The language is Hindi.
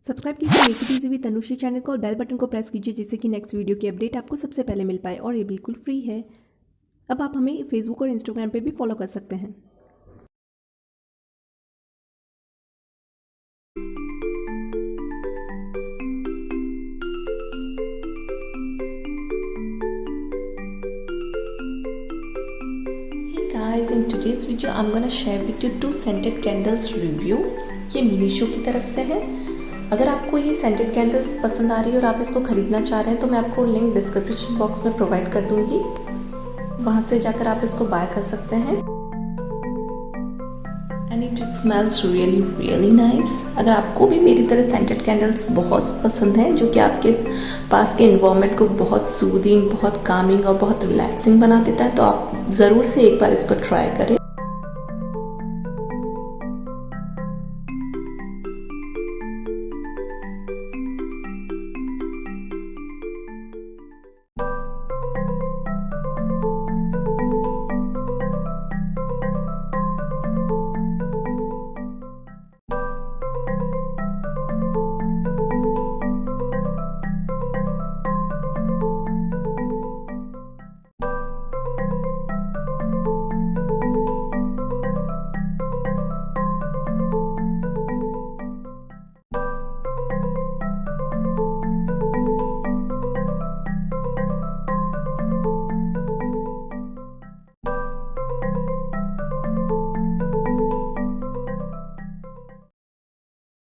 सब्सक्राइब कीजिए make it easy with Tanushree channel को और बेल बटन को प्रेस कीजिए जिससे कि नेक्स्ट वीडियो की अपडेट आपको सबसे पहले मिल पाए और ये बिल्कुल फ्री है। अब आप हमें फेसबुक और इंस्टाग्राम पे भी फॉलो कर सकते हैं। Hey guys, in today's video I'm gonna share with you two scented candles review। ये मिनीशो की तरफ से है। अगर आपको ये सेंटेड कैंडल्स पसंद आ रही है और आप इसको ख़रीदना चाह रहे हैं तो मैं आपको लिंक डिस्क्रिप्शन बॉक्स में प्रोवाइड कर दूंगी, वहाँ से जाकर आप इसको बाय कर सकते हैं। And it smells really nice. अगर आपको भी मेरी तरह सेंटेड कैंडल्स बहुत पसंद हैं जो कि आपके पास के इन्वायरमेंट को बहुत सूदिंग, बहुत कामिंग और बहुत रिलैक्सिंग बना देता है, तो आप ज़रूर से एक बार इसको ट्राई करें।